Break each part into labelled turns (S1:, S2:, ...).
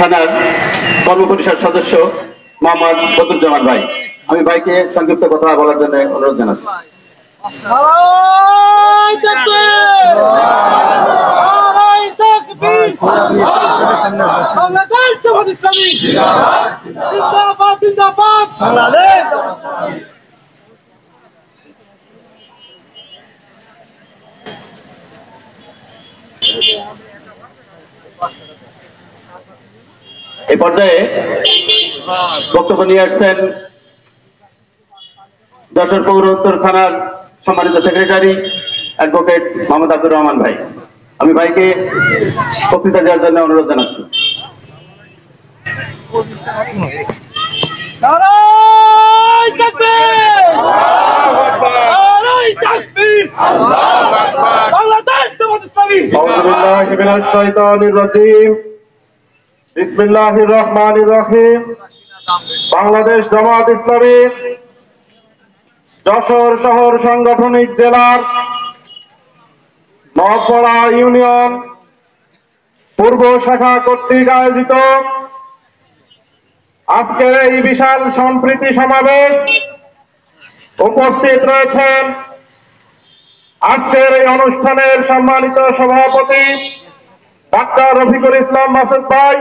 S1: থানার কর্মপরিষদ সদস্য মোহাম্মদ বদরুজ্জামান ভাই। আমি ভাইকে সংক্ষিপ্ত কথা বলার জন্য অনুরোধ জানাচ্ছি। এই পর্যায়ে বক্তব্য নিয়ে আসছেন যশোর পৌর উত্তর থানার সম্মানিত সেক্রেটারি অ্যাডভোকেট মোহাম্মদ আব্দুর রহমান ভাই। আমি ভাইকে বক্তৃতা দেওয়ার জন্য অনুরোধ জানাচ্ছি। বিসমিল্লাহির রহমানির রহিম। বাংলাদেশ জামাত ইসলামী যশোর শহর সাংগঠনিক জেলার নওপাড়া ইউনিয়ন পূর্ব শাখা কর্তৃক আয়োজিত আজকের এই বিশাল সম্প্রীতি সমাবেশ উপস্থিত রয়েছেন আজকের এই অনুষ্ঠানের সম্মানিত সভাপতি ডাক্তার রফিকুল ইসলাম মাসুদ ভাই,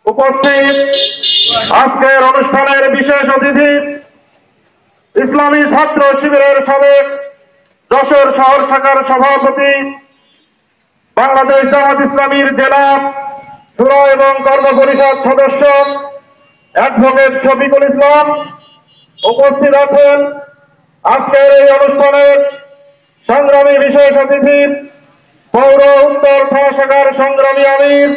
S1: উপস্থিত আজকের অনুষ্ঠানের বিশেষ অতিথি ইসলামী ছাত্র শিবিরের সাবেক যশোর শহর শাখার সভাপতি, বাংলাদেশ জামাত ইসলামীর জেলা শুরা এবং কর্মপরিষদ সদস্য অ্যাডভোকেট শফিকুল ইসলাম, উপস্থিত আছেন আজকের এই অনুষ্ঠানের সংগ্রামী বিশেষ অতিথি পৌর উত্তর থানা শাখার সংগ্রামী আমির